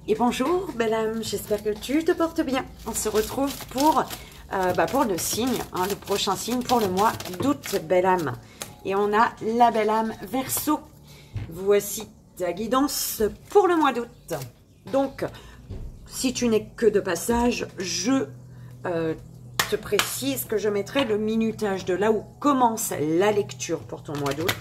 Et bonjour belle âme, j'espère que tu te portes bien. On se retrouve pour le signe, le prochain signe pour le mois d'août belle âme. Et on a la belle âme Verseau. Voici ta guidance pour le mois d'août. Donc, si tu n'es que de passage, je te précise que je mettrai le minutage de là où commence la lecture pour ton mois d'août,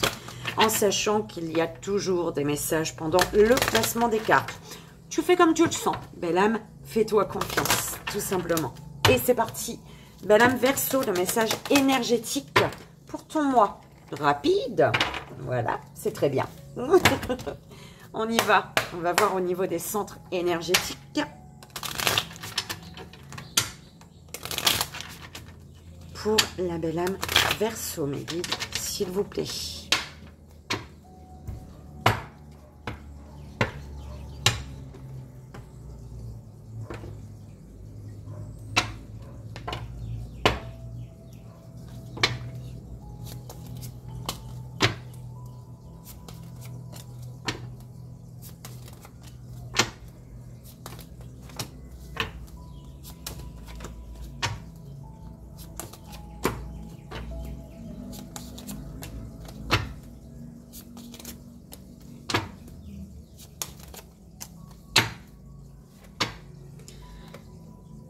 en sachant qu'il y a toujours des messages pendant le placement des cartes. Tu fais comme tu le sens, belle âme, fais-toi confiance, tout simplement. Et c'est parti, belle âme Verseau, le message énergétique pour ton mois. Rapide, voilà, c'est très bien. On y va, on va voir au niveau des centres énergétiques. Pour la belle âme Verseau, mes guides, s'il vous plaît.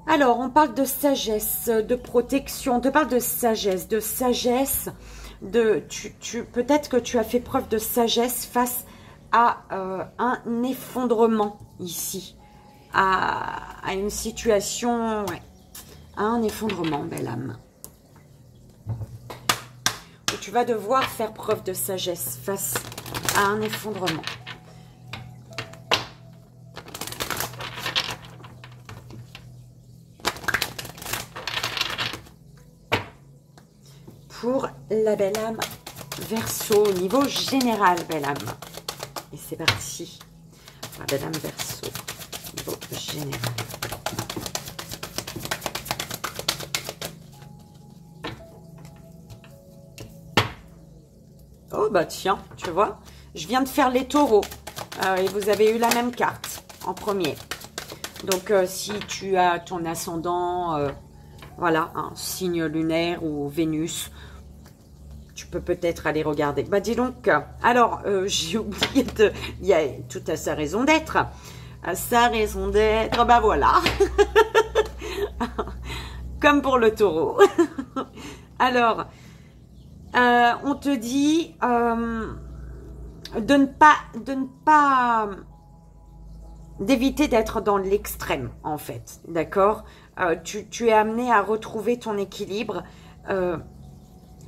Alors, on parle de sagesse, de protection, on te parle de sagesse, peut-être que tu as fait preuve de sagesse face à un effondrement ici, à une situation, ouais, à un effondrement, belle âme. Et tu vas devoir faire preuve de sagesse face à un effondrement. Pour la belle âme Verseau, au niveau général, belle âme. Et c'est parti. La belle âme Verseau, au niveau général. Oh, bah tiens, tu vois, je viens de faire les taureaux. Et vous avez eu la même carte en premier. Donc, si tu as ton ascendant, voilà, un signe lunaire ou Vénus, tu peux peut-être aller regarder. Bah dis donc, alors j'ai oublié de... Il y a tout à sa raison d'être. À sa raison d'être, bah voilà. Comme pour le taureau. Alors, on te dit d'éviter d'être dans l'extrême, en fait, d'accord? Tu es amené à retrouver ton équilibre,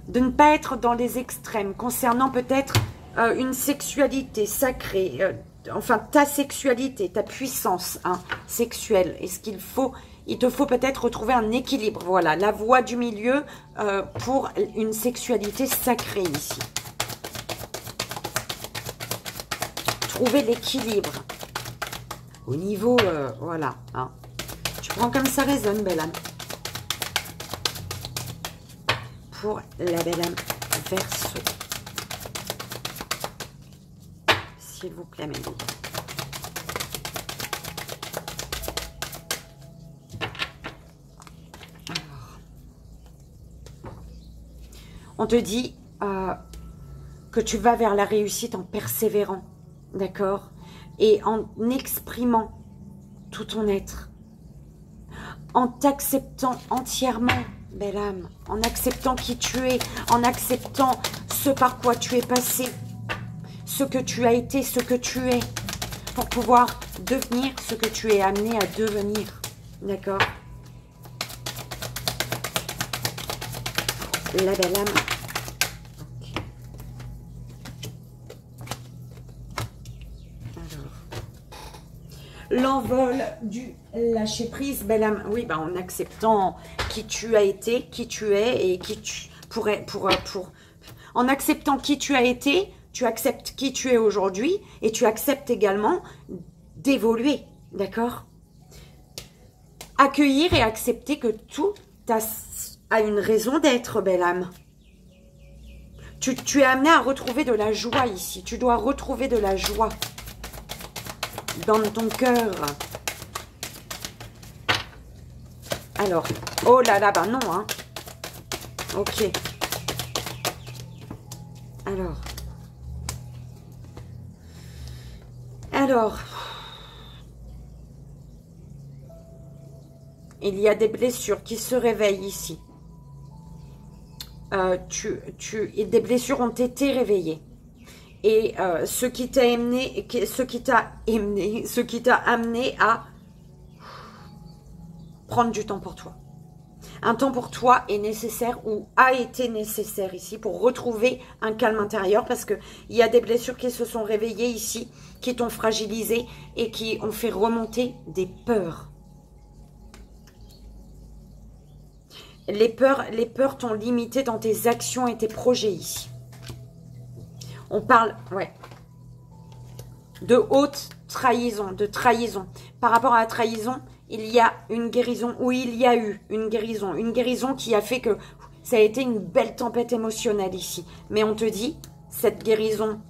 de ne pas être dans les extrêmes, concernant peut-être une sexualité sacrée, enfin ta sexualité, ta puissance sexuelle. Est-ce qu'il faut, il te faut peut-être retrouver un équilibre, voilà, la voie du milieu pour une sexualité sacrée ici. Trouver l'équilibre au niveau, voilà, tu prends comme ça résonne, belle âme. Pour la belle âme Verseau. S'il vous plaît, mes guides. Alors, on te dit que tu vas vers la réussite en persévérant, d'accord? Et en exprimant tout ton être. En t'acceptant entièrement, belle âme, en acceptant qui tu es, en acceptant ce par quoi tu es passé, ce que tu as été, ce que tu es, pour pouvoir devenir ce que tu es amené à devenir, d'accord? La belle âme. Okay. Alors, l'envol du lâcher prise, belle âme. Oui, bah en acceptant qui tu as été, qui tu es et qui tu pourrais en acceptant qui tu as été, tu acceptes qui tu es aujourd'hui et tu acceptes également d'évoluer, d'accord? Accueillir et accepter que tout a une raison d'être, belle âme. Tu es amené à retrouver de la joie ici. Tu dois retrouver de la joie. dans ton cœur. Alors, oh là là, bah non, hein. Ok. Alors, il y a des blessures qui se réveillent ici. Et des blessures ont été réveillées. Et ce qui t'a amené à prendre du temps pour toi. Un temps pour toi est nécessaire ou a été nécessaire ici pour retrouver un calme intérieur parce qu'il y a des blessures qui se sont réveillées ici, qui t'ont fragilisé et qui ont fait remonter des peurs. Les peurs t'ont limité dans tes actions et tes projets ici. On parle, ouais, de haute trahison, de trahison. Par rapport à la trahison, il y a une guérison, ou il y a eu une guérison qui a fait que ça a été une belle tempête émotionnelle ici. Mais on te dit, cette guérison,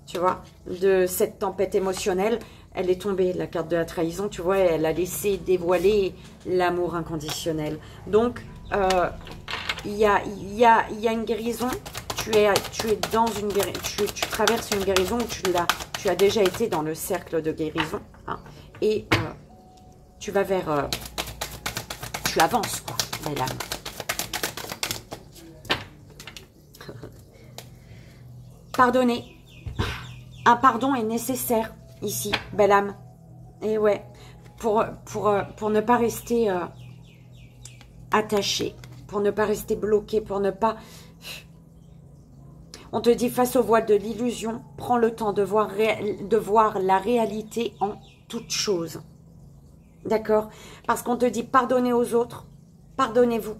tu vois, de cette tempête émotionnelle, elle est tombée, la carte de la trahison, tu vois, elle a laissé dévoiler l'amour inconditionnel. Donc, il y a une guérison, tu es dans une guérison, tu traverses une guérison où tu as déjà été dans le cercle de guérison, hein, et tu vas vers, tu avances, quoi, belle âme. Pardonner. Un pardon est nécessaire ici, belle âme. Et ouais, pour ne pas rester attaché, pour ne pas rester bloqué, pour ne pas... On te dit face au voile de l'illusion, prends le temps de voir la réalité en toute chose. D'accord? Parce qu'on te dit pardonnez aux autres, pardonnez-vous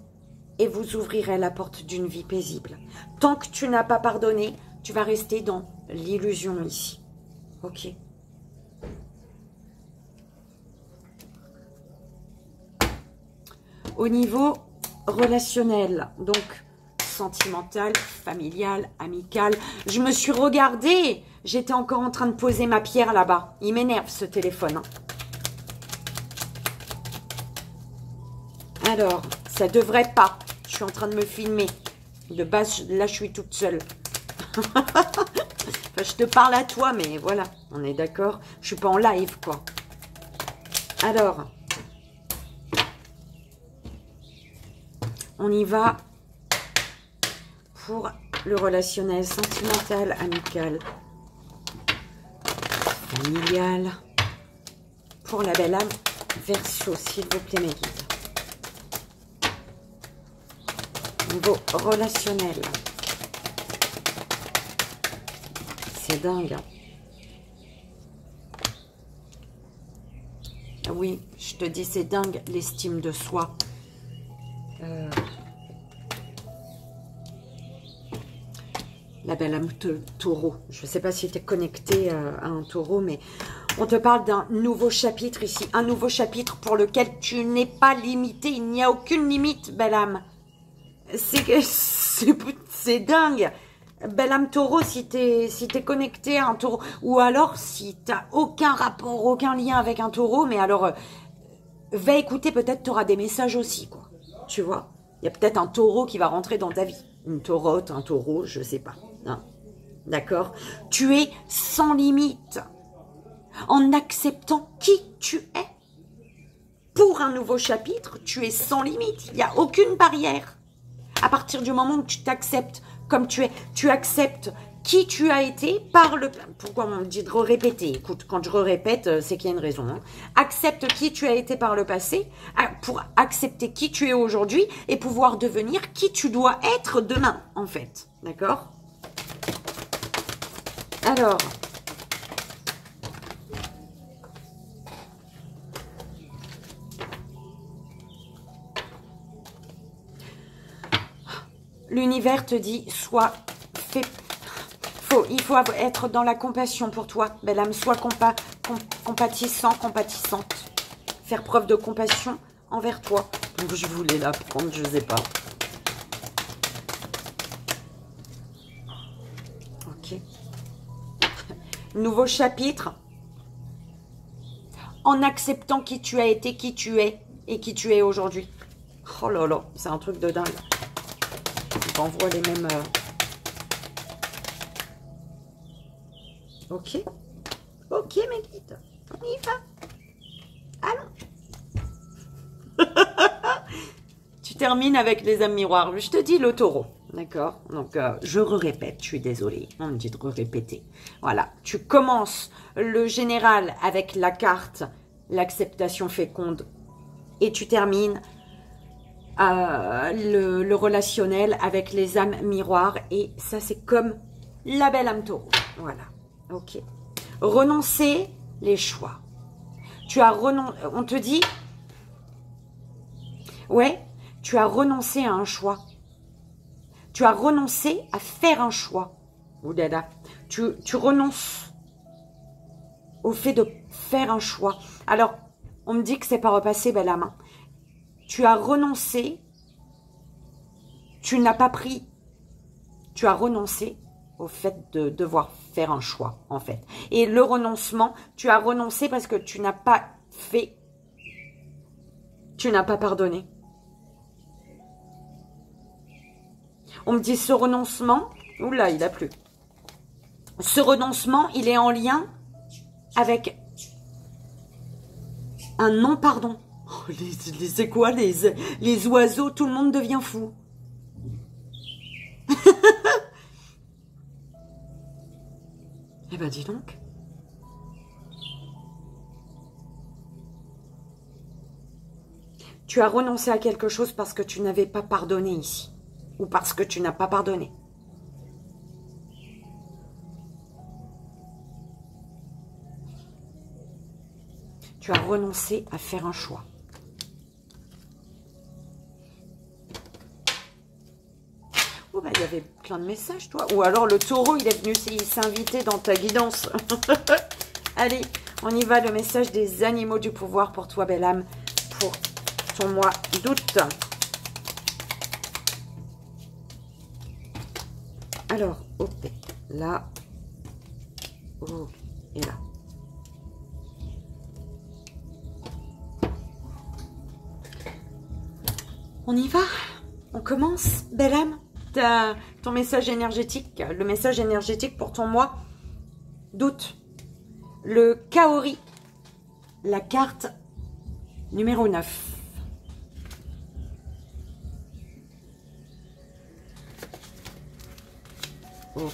et vous ouvrirez la porte d'une vie paisible. Tant que tu n'as pas pardonné, tu vas rester dans l'illusion ici. Ok? Au niveau relationnel, donc sentimental, familial, amical, je me suis regardée, j'étais encore en train de poser ma pierre là-bas. Il m'énerve ce téléphone. Hein. Alors, ça devrait pas. Je suis en train de me filmer. De base, là, je suis toute seule. Enfin, je te parle à toi, mais voilà, on est d'accord. Je suis pas en live, quoi. Alors, on y va pour le relationnel, sentimental, amical, familial. Pour la belle âme, Verseau, s'il vous plaît, mes guides. Niveau relationnel. C'est dingue. Oui, je te dis, c'est dingue, l'estime de soi. La belle âme taureau. Je ne sais pas si tu es connecté à un taureau, mais on te parle d'un nouveau chapitre ici. Un nouveau chapitre pour lequel tu n'es pas limité. Il n'y a aucune limite, belle âme. C'est dingue. Belle âme taureau, si tu es connecté à un taureau, ou alors si tu n'as aucun rapport, aucun lien avec un taureau, mais alors va écouter, peut-être tu auras des messages aussi, quoi. Tu vois, il y a peut-être un taureau qui va rentrer dans ta vie. Une taurote, un taureau, je sais pas. Hein. D'accord? Tu es sans limite. En acceptant qui tu es. Pour un nouveau chapitre, tu es sans limite. Il n'y a aucune barrière. À partir du moment où tu t'acceptes comme tu es, tu acceptes qui tu as été par le... Pourquoi on me dit de répéter? Écoute, quand je répète, c'est qu'il y a une raison. Hein. Accepte qui tu as été par le passé pour accepter qui tu es aujourd'hui et pouvoir devenir qui tu dois être demain, en fait. D'accord? Alors... L'univers te dit, il faut être dans la compassion pour toi, belle âme. Sois compatissant, compatissante. Faire preuve de compassion envers toi. Donc, je voulais la prendre, je ne sais pas. Ok. Nouveau chapitre. en acceptant qui tu as été, qui tu es et qui tu es aujourd'hui. Oh là là, c'est un truc de dingue. On voit les mêmes... Ok. Ok, mes guides. On y va. Allons. Tu termines avec les âmes miroirs. Je te dis le taureau. D'accord? Donc, je répète. Je suis désolée. On me dit de répéter. Voilà. Tu commences le général avec la carte, l'acceptation féconde. Et tu termines le relationnel avec les âmes miroirs. Et ça, c'est comme la belle âme taureau. Voilà. Ok. Renoncer les choix. Tu as renoncé. On te dit, ouais, tu as renoncé à un choix. Tu as renoncé à faire un choix. Oulala. Tu renonces au fait de faire un choix. Alors, on me dit que c'est pas repassé, belle âme. Tu as renoncé. Tu n'as pas pris. Tu as renoncé au fait de devoir faire un choix, en fait. Et le renoncement, tu as renoncé parce que tu n'as pas fait. Tu n'as pas pardonné. On me dit ce renoncement, oula, il a plu. Ce renoncement, il est en lien avec un non-pardon. Oh, c'est quoi les oiseaux, tout le monde devient fou. Eh ben, dis donc. Tu as renoncé à quelque chose parce que tu n'avais pas pardonné ici. Ou parce que tu n'as pas pardonné. Tu as renoncé à faire un choix. Oh bah, il y avait plein de messages, toi. Ou alors le taureau, il est venu s'inviter dans ta guidance. Allez, on y va. Le message des animaux du pouvoir pour toi, belle âme, pour ton mois d'août. Alors, hop, là, oh, et là. On y va? On commence, belle âme? Ton message énergétique, le message énergétique pour ton mois d'août. Le Kaori, la carte numéro 9. Oh.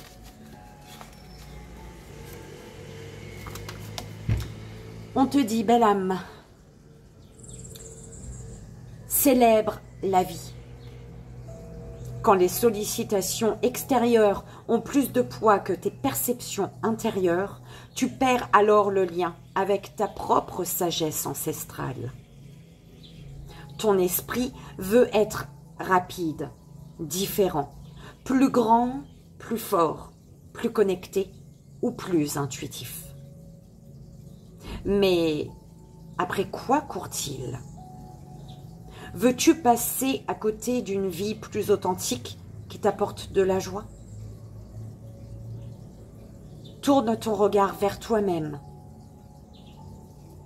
On te dit, belle âme, célèbre la vie. Quand les sollicitations extérieures ont plus de poids que tes perceptions intérieures, tu perds alors le lien avec ta propre sagesse ancestrale. Ton esprit veut être rapide, différent, plus grand, plus fort, plus connecté ou plus intuitif. Mais après quoi court-il ? Veux-tu passer à côté d'une vie plus authentique qui t'apporte de la joie? Tourne ton regard vers toi-même,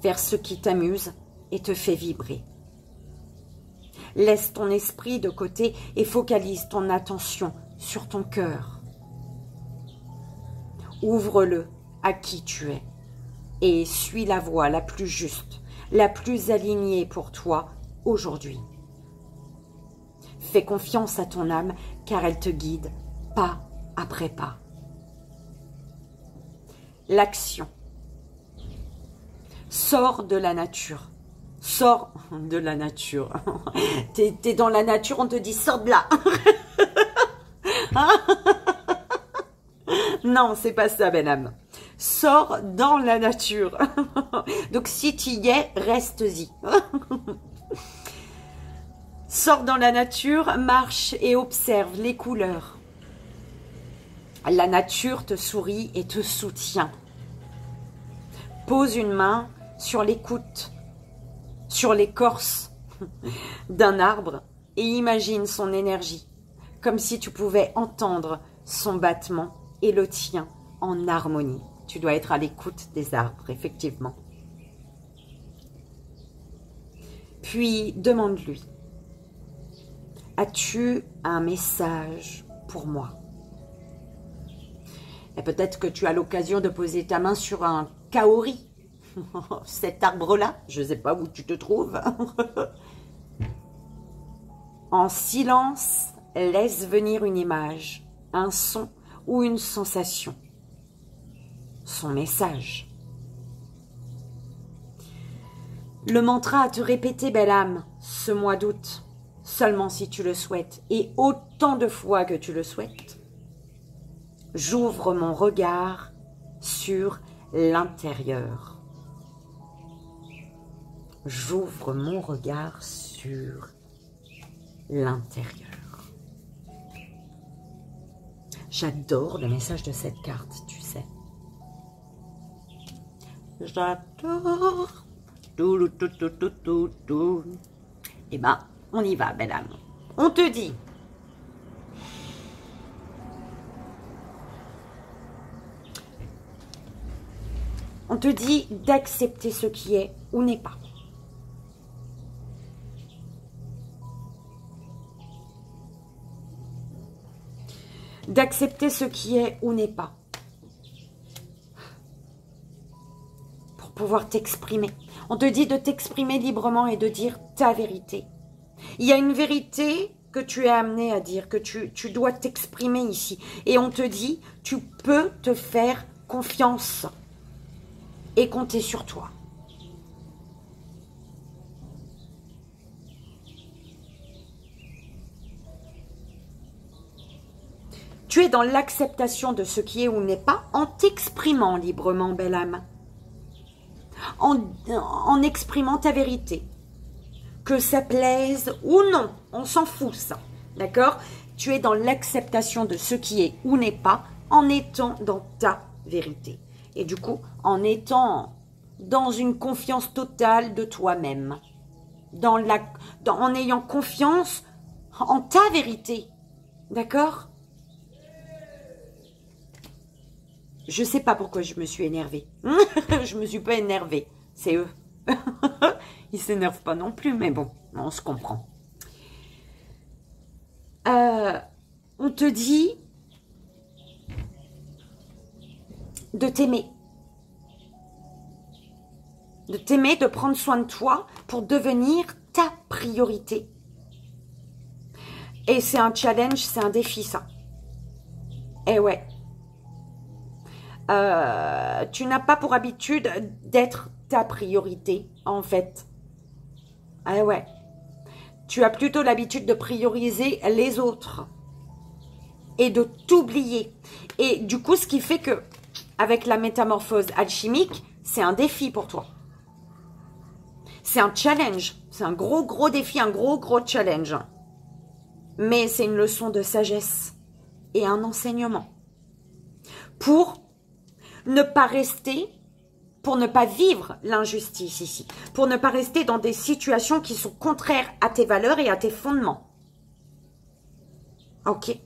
vers ce qui t'amuse et te fait vibrer. Laisse ton esprit de côté et focalise ton attention sur ton cœur. Ouvre-le à qui tu es et suis la voie la plus juste, la plus alignée pour toi aujourd'hui. Fais confiance à ton âme car elle te guide pas après pas. L'action. Sors de la nature. Sors de la nature. T'es dans la nature, on te dit sors de là. Non, c'est pas ça, belle âme. Sors dans la nature. Donc si tu y es, reste-y. Sors dans la nature, marche et observe les couleurs. La nature te sourit et te soutient. Pose une main sur l'écoute, sur l'écorce d'un arbre et imagine son énergie, comme si tu pouvais entendre son battement et le tien en harmonie. Tu dois être à l'écoute des arbres, effectivement. Puis demande-lui, as-tu un message pour moi? Et peut-être que tu as l'occasion de poser ta main sur un kaori, cet arbre-là, je ne sais pas où tu te trouves. En silence, laisse venir une image, un son ou une sensation. Son message. Le mantra à te répéter, belle âme, ce mois d'août, seulement si tu le souhaites, et autant de fois que tu le souhaites. J'ouvre mon regard sur l'intérieur. J'ouvre mon regard sur l'intérieur. J'adore le message de cette carte, tu sais. J'adore. Eh ben, on y va, belle âme. On te dit. On te dit d'accepter ce qui est ou n'est pas. D'accepter ce qui est ou n'est pas. Pour pouvoir t'exprimer. On te dit de t'exprimer librement et de dire ta vérité. Il y a une vérité que tu es amené à dire, que tu dois t'exprimer ici. Et on te dit, tu peux te faire confiance et compter sur toi. Tu es dans l'acceptation de ce qui est ou n'est pas en t'exprimant librement, belle âme. En exprimant ta vérité. Que ça plaise ou non, on s'en fout ça, d'accord? Tu es dans l'acceptation de ce qui est ou n'est pas en étant dans ta vérité. Et du coup, en étant dans une confiance totale de toi-même. En ayant confiance en ta vérité, d'accord? Je sais pas pourquoi je me suis énervée. Je me suis pas énervée. C'est eux. Ils s'énervent pas non plus, mais bon, on se comprend. On te dit de t'aimer. De t'aimer, de prendre soin de toi pour devenir ta priorité. Et c'est un challenge, c'est un défi, ça. Eh ouais. Tu n'as pas pour habitude d'être ta priorité, en fait. Ah ouais. Tu as plutôt l'habitude de prioriser les autres et de t'oublier. Et du coup, ce qui fait que, avec la métamorphose alchimique, c'est un défi pour toi. C'est un challenge. C'est un gros défi, un gros challenge. Mais c'est une leçon de sagesse et un enseignement. Pour ne pas rester, pour ne pas vivre l'injustice ici, pour ne pas rester dans des situations qui sont contraires à tes valeurs et à tes fondements. Ok?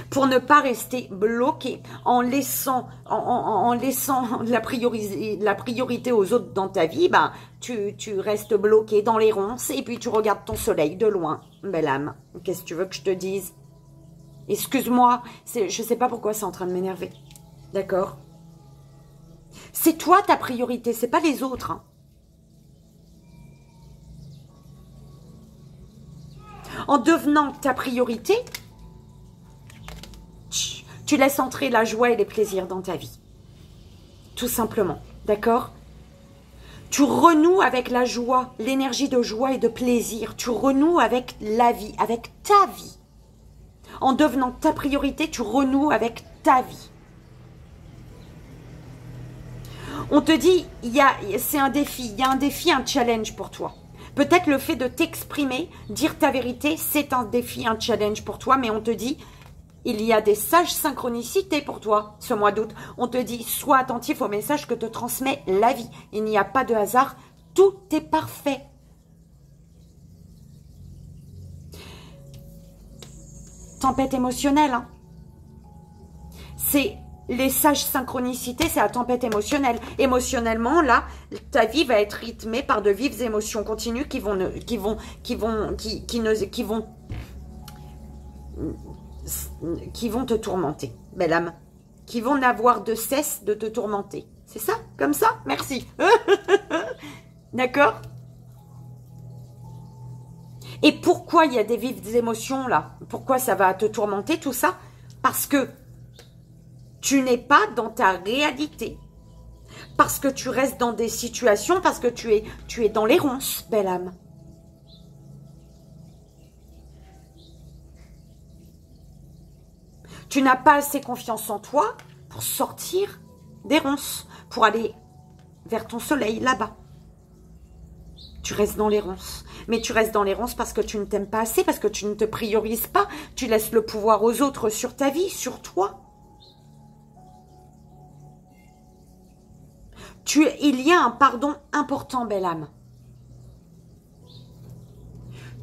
Pour ne pas rester bloqué en laissant, la priorité aux autres dans ta vie, ben, tu restes bloqué dans les ronces et puis tu regardes ton soleil de loin, belle âme. Qu'est-ce que tu veux que je te dise? Excuse-moi, je ne sais pas pourquoi c'est en train de m'énerver. D'accord? C'est toi ta priorité, c'est pas les autres. Hein. En devenant ta priorité, tu laisses entrer la joie et les plaisirs dans ta vie. Tout simplement. D'accord? Tu renoues avec la joie, l'énergie de joie et de plaisir. Tu renoues avec la vie, avec ta vie. En devenant ta priorité, tu renoues avec ta vie. On te dit, c'est un défi, il y a un défi, un challenge pour toi. Peut-être le fait de t'exprimer, dire ta vérité, c'est un défi, un challenge pour toi, mais on te dit, il y a des sages synchronicités pour toi ce mois d'août. On te dit, sois attentif au message que te transmet la vie. Il n'y a pas de hasard, tout est parfait. Tempête émotionnelle, hein. C'est les sages synchronicités, c'est la tempête émotionnelle. Émotionnellement, là, ta vie va être rythmée par de vives émotions continues qui vont te tourmenter, belle âme. Qui vont n'avoir de cesse de te tourmenter. C'est ça? Comme ça? Merci. D'accord? Et pourquoi il y a des vives émotions là? Pourquoi ça va te tourmenter tout ça? Parce que tu n'es pas dans ta réalité. Parce que tu restes dans des situations, parce que tu es dans les ronces, belle âme. Tu n'as pas assez confiance en toi pour sortir des ronces, pour aller vers ton soleil là-bas. Tu restes dans les ronces. Mais tu restes dans les ronces parce que tu ne t'aimes pas assez, parce que tu ne te priorises pas. Tu laisses le pouvoir aux autres sur ta vie, sur toi. Il y a un pardon important, belle âme.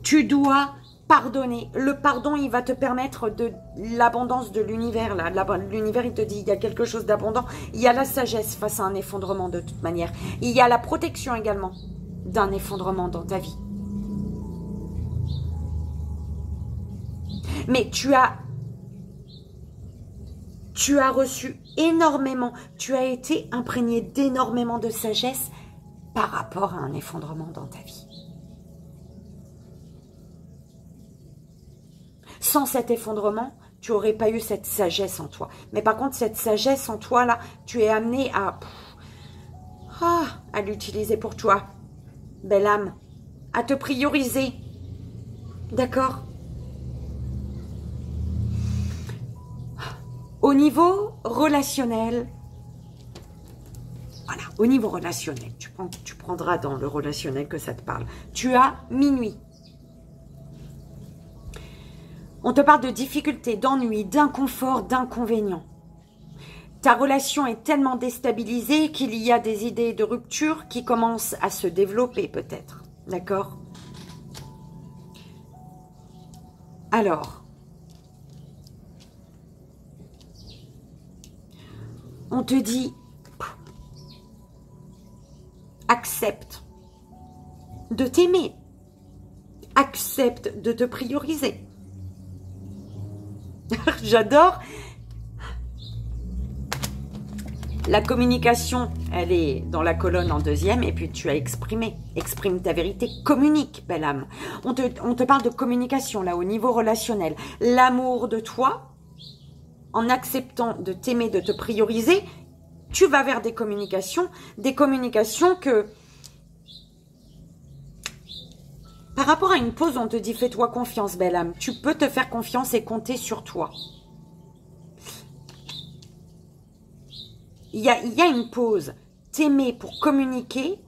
Tu dois pardonner. Le pardon, il va te permettre de l'abondance de l'univers. L'univers, il te dit, il y a quelque chose d'abondant. Il y a la sagesse face à un effondrement de toute manière. Il y a la protection également d'un effondrement dans ta vie. Mais tu as reçu énormément, tu as été imprégné d'énormément de sagesse par rapport à un effondrement dans ta vie. Sans cet effondrement, tu n'aurais pas eu cette sagesse en toi. Mais par contre, cette sagesse en toi, là, tu es amené à l'utiliser pour toi. Belle âme, à te prioriser. D'accord? Au niveau relationnel, voilà, au niveau relationnel, tu prendras dans le relationnel que ça te parle. Tu as minuit. On te parle de difficultés, d'ennuis, d'inconfort, d'inconvénients. Ta relation est tellement déstabilisée qu'il y a des idées de rupture qui commencent à se développer peut-être. D'accord? Alors, on te dit, accepte de t'aimer, accepte de te prioriser. J'adore. La communication, elle est dans la colonne en deuxième, et puis tu as exprimé. Exprime ta vérité, communique, belle âme. On te parle de communication, là, au niveau relationnel. L'amour de toi, en acceptant de t'aimer, de te prioriser, tu vas vers des communications que... Par rapport à une pause, on te dit, fais-toi confiance, belle âme. Tu peux te faire confiance et compter sur toi. Il y a une pause. T'aimer pour communiquer,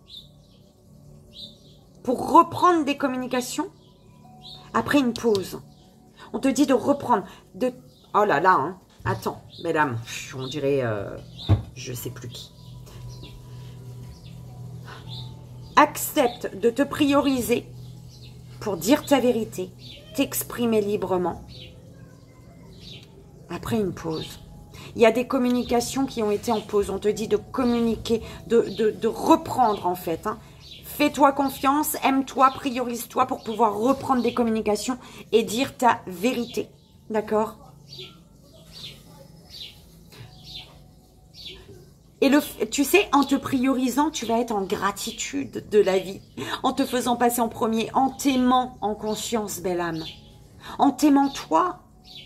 pour reprendre des communications, après une pause. On te dit de reprendre, de... Oh là là, hein. Attends, belle âme, on dirait, je sais plus qui. Accepte de te prioriser pour dire ta vérité, t'exprimer librement. Après une pause. Il y a des communications qui ont été en pause. On te dit de communiquer, de reprendre en fait. Hein. Fais-toi confiance, aime-toi, priorise-toi pour pouvoir reprendre des communications et dire ta vérité. D'accord ? Et tu sais, en te priorisant, tu vas être en gratitude de la vie. En te faisant passer en premier, en t'aimant en conscience, belle âme. En t'aimant toi,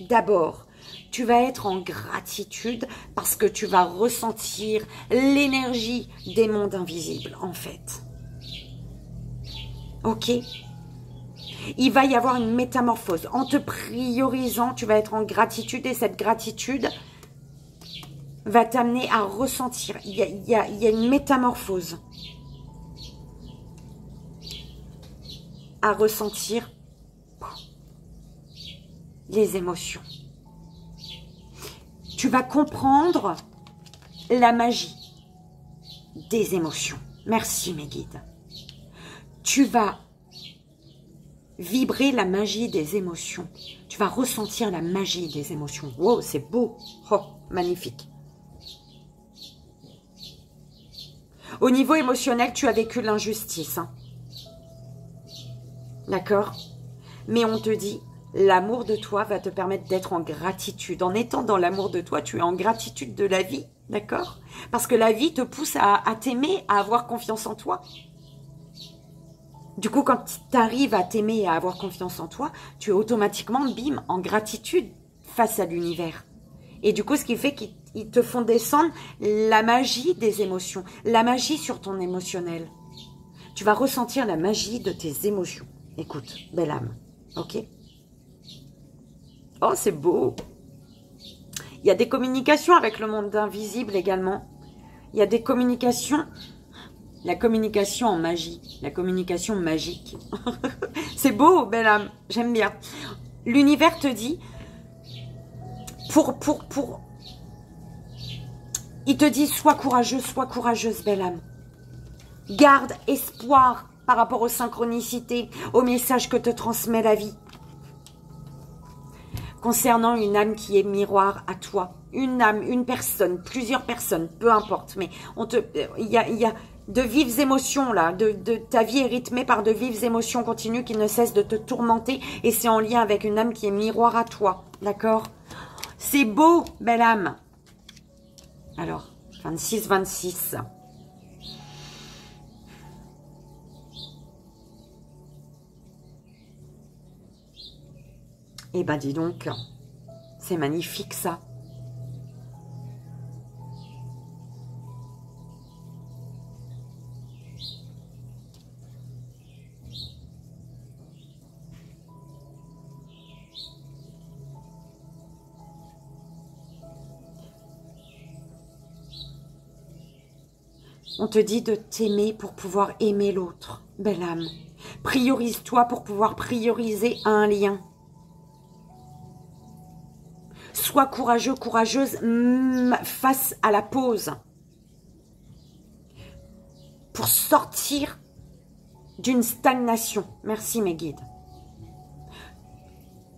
d'abord. Tu vas être en gratitude parce que tu vas ressentir l'énergie des mondes invisibles, en fait. Ok ? Il va y avoir une métamorphose. En te priorisant, tu vas être en gratitude et cette gratitude va t'amener à ressentir. Il y a une métamorphose. À ressentir les émotions. Tu vas comprendre la magie des émotions. Merci mes guides. Tu vas vibrer la magie des émotions. Tu vas ressentir la magie des émotions. Wow, c'est beau. Oh, magnifique. Au niveau émotionnel, tu as vécu de l'injustice. Hein. D'accord? Mais on te dit, l'amour de toi va te permettre d'être en gratitude. En étant dans l'amour de toi, tu es en gratitude de la vie. D'accord? Parce que la vie te pousse à t'aimer, à avoir confiance en toi. Du coup, quand tu arrives à t'aimer et à avoir confiance en toi, tu es automatiquement, bim, en gratitude face à l'univers. Et du coup, ce qui fait qu'ils te font descendre la magie des émotions, la magie sur ton émotionnel. Tu vas ressentir la magie de tes émotions. Écoute, belle âme, ok? Oh, c'est beau! Il y a des communications avec le monde invisible également. Il y a des communications... La communication en magie, la communication magique. C'est beau, belle âme, j'aime bien. L'univers te dit, il te dit, sois courageuse, belle âme. Garde espoir par rapport aux synchronicités, aux messages que te transmet la vie. Concernant une âme qui est miroir à toi. Une âme, une personne, plusieurs personnes, peu importe. Mais il y a de vives émotions là. Ta vie est rythmée par de vives émotions continues qui ne cessent de te tourmenter. Et c'est en lien avec une âme qui est miroir à toi. D'accord? C'est beau, belle âme. Alors, 26, 26. Eh ben dis donc, c'est magnifique ça. On te dit de t'aimer pour pouvoir aimer l'autre, belle âme. Priorise-toi pour pouvoir prioriser un lien. Sois courageux, courageuse face à la pause. Pour sortir d'une stagnation. Merci mes guides.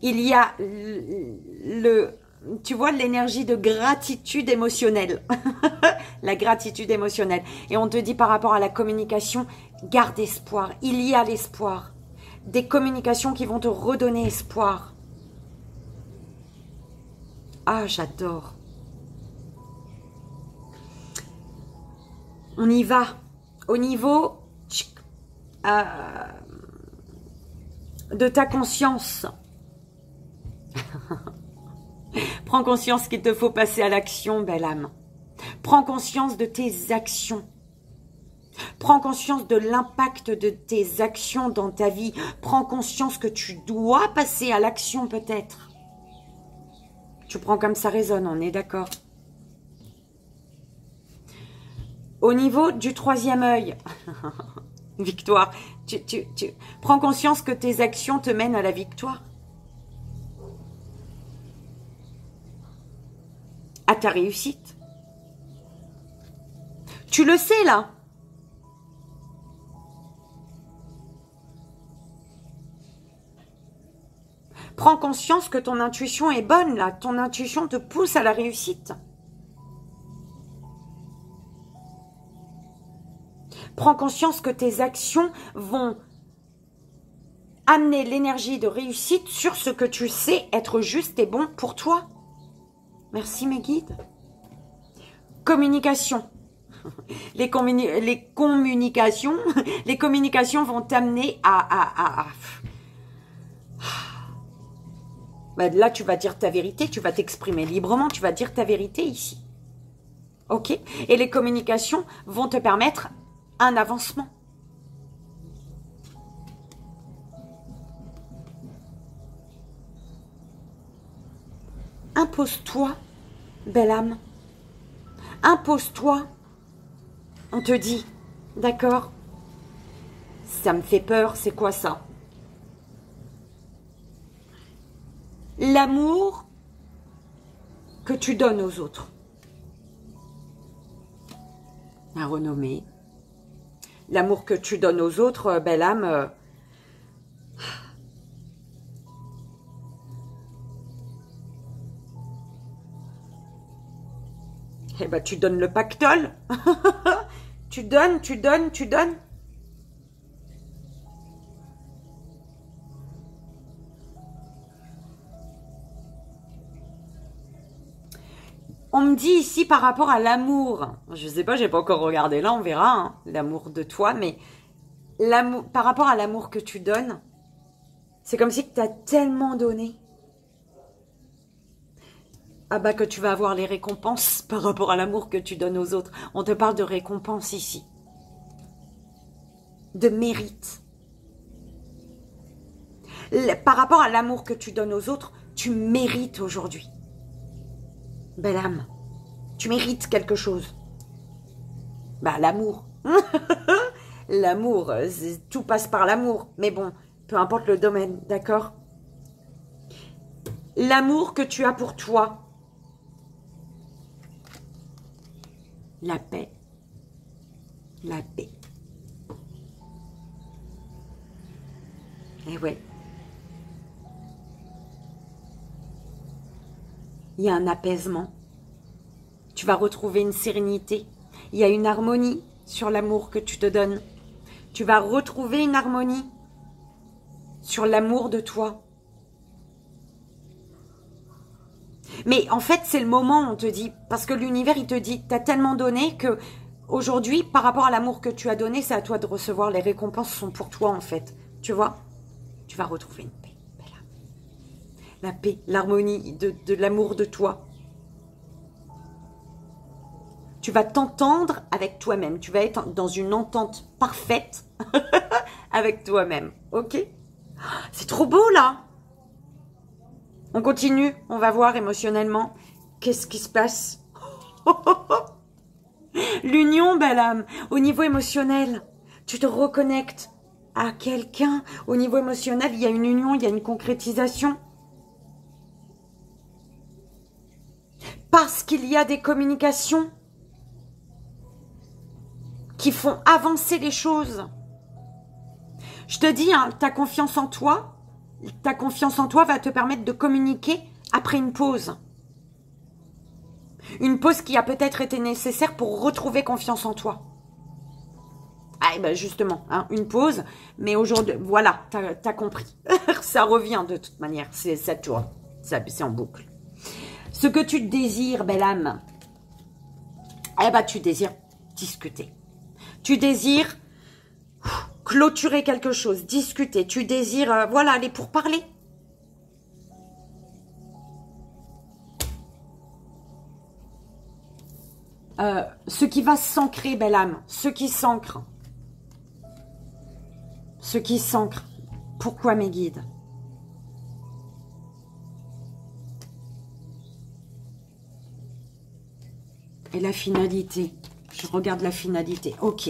Il y a tu vois, l'énergie de gratitude émotionnelle. La gratitude émotionnelle. Et on te dit par rapport à la communication, garde espoir. Il y a l'espoir. Des communications qui vont te redonner espoir. Ah, j'adore. On y va. Au niveau de ta conscience. Prends conscience qu'il te faut passer à l'action, belle âme. Prends conscience de tes actions. Prends conscience de l'impact de tes actions dans ta vie. Prends conscience que tu dois passer à l'action peut-être. Tu prends comme ça résonne, on est d'accord. Au niveau du troisième œil, victoire, tu prends conscience que tes actions te mènent à la victoire. À ta réussite. Tu le sais là. Prends conscience que ton intuition est bonne là. Ton intuition te pousse à la réussite. Prends conscience que tes actions vont amener l'énergie de réussite sur ce que tu sais être juste et bon pour toi. Merci mes guides. Communication. Les communications vont t'amener à... Bah là, tu vas dire ta vérité, tu vas t'exprimer librement, tu vas dire ta vérité ici. Ok? Et les communications vont te permettre un avancement. Impose-toi, belle âme. Impose-toi. On te dit, d'accord? Ça me fait peur, c'est quoi ça? L'amour que tu donnes aux autres. À renommer. L'amour que tu donnes aux autres, belle âme. Eh ben, tu donnes le pactole. Tu donnes, tu donnes, tu donnes. On me dit ici par rapport à l'amour, je sais pas, j'ai pas encore regardé là, on verra, hein, l'amour de toi, mais par rapport à l'amour que tu donnes, c'est comme si tu as tellement donné. Ah bah que tu vas avoir les récompenses par rapport à l'amour que tu donnes aux autres. On te parle de récompense ici. De mérite. Par rapport à l'amour que tu donnes aux autres, tu mérites aujourd'hui. Belle âme, tu mérites quelque chose. Bah l'amour. L'amour, tout passe par l'amour. Mais bon, peu importe le domaine, d'accord? L'amour que tu as pour toi. La paix. La paix. Eh ouais. Il y a un apaisement. Tu vas retrouver une sérénité. Il y a une harmonie sur l'amour que tu te donnes. Tu vas retrouver une harmonie sur l'amour de toi. Mais en fait, c'est le moment où on te dit, parce que l'univers, il te dit, tu as tellement donné que aujourd'hui, par rapport à l'amour que tu as donné, c'est à toi de recevoir. Les récompenses sont pour toi, en fait. Tu vois? Tu vas retrouver une paix. La paix, l'harmonie de l'amour de toi. Tu vas t'entendre avec toi-même. Tu vas être dans une entente parfaite avec toi-même. Ok? C'est trop beau, là. On continue. On va voir émotionnellement. Qu'est-ce qui se passe? L'union, belle âme. Au niveau émotionnel, tu te reconnectes à quelqu'un. Au niveau émotionnel, il y a une union, il y a une concrétisation. Parce qu'il y a des communications qui font avancer les choses. Je te dis, hein, ta confiance en toi va te permettre de communiquer après une pause. Une pause qui a peut-être été nécessaire pour retrouver confiance en toi. Ah, ben justement, hein, une pause, mais aujourd'hui, voilà, t'as compris. Ça revient de toute manière, ça tourne, c'est en boucle. Ce que tu désires, belle âme, eh ben, tu désires discuter. Tu désires clôturer quelque chose, discuter. Tu désires, voilà, aller pour parler. Ce qui va s'ancrer, belle âme, ce qui s'ancre. Ce qui s'ancre. Pourquoi mes guides? Et la finalité. Je regarde la finalité. Ok.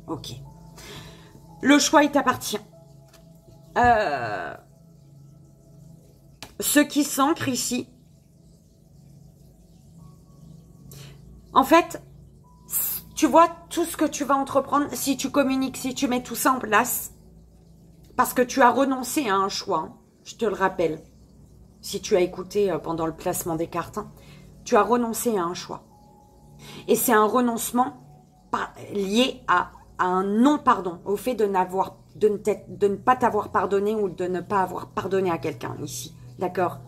Ok. Le choix, il t'appartient. Ce qui s'ancre ici. En fait, tu vois, tout ce que tu vas entreprendre, si tu communiques, si tu mets tout ça en place, parce que tu as renoncé à un choix, hein, je te le rappelle, si tu as écouté pendant le placement des cartes, hein, tu as renoncé à un choix. Et c'est un renoncement lié à un non-pardon, au fait de ne pas t'avoir pardonné ou de ne pas avoir pardonné à quelqu'un ici. D'accord?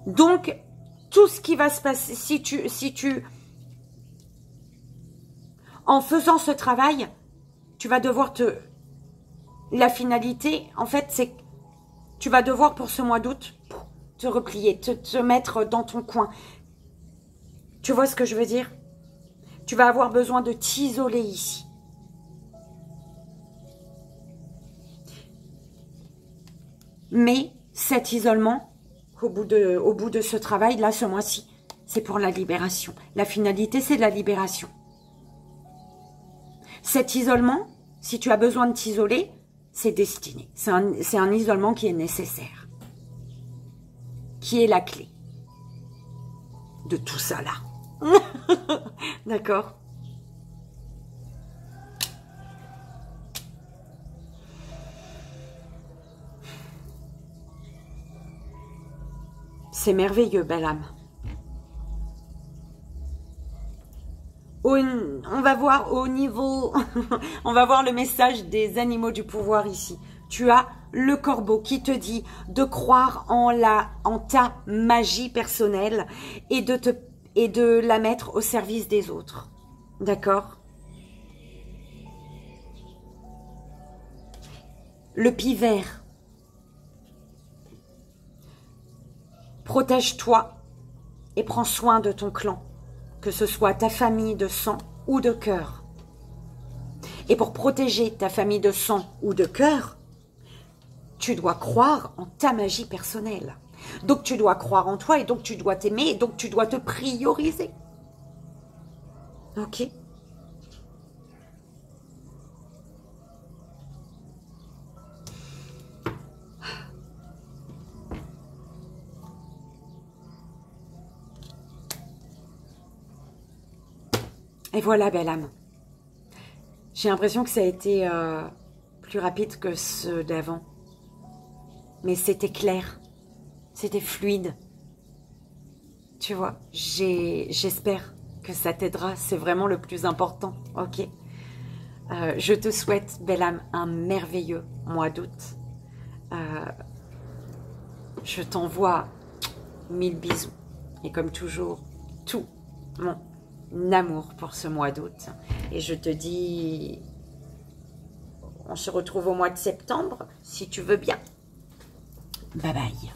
Donc, tout ce qui va se passer, si tu en faisant ce travail, tu vas devoir la finalité, en fait, c'est que tu vas devoir pour ce mois d'août te replier, te mettre dans ton coin. Tu vois ce que je veux dire? Tu vas avoir besoin de t'isoler ici. Mais cet isolement, au bout de ce travail, là, ce mois-ci, c'est pour la libération. La finalité, c'est la libération. Cet isolement, si tu as besoin de t'isoler, c'est destiné. C'est un isolement qui est nécessaire. Qui est la clé de tout ça là. D'accord? C'est merveilleux, belle âme. on va voir au niveau, on va voir le message des animaux du pouvoir ici. Tu as le corbeau qui te dit de croire en ta magie personnelle et de la mettre au service des autres. D'accord? Le pivert. Protège-toi et prends soin de ton clan, que ce soit ta famille de sang ou de cœur. Et pour protéger ta famille de sang ou de cœur, tu dois croire en ta magie personnelle. Donc tu dois croire en toi et donc tu dois t'aimer et donc tu dois te prioriser. Ok? Et voilà, belle âme. J'ai l'impression que ça a été plus rapide que ceux d'avant. Mais c'était clair. C'était fluide. Tu vois, j'espère que ça t'aidera. C'est vraiment le plus important. Ok. Je te souhaite, belle âme, un merveilleux mois d'août. Je t'envoie 1000 bisous. Et comme toujours, tout mon amour pour ce mois d'août. Et je te dis, on se retrouve au mois de septembre, si tu veux bien. Bye bye.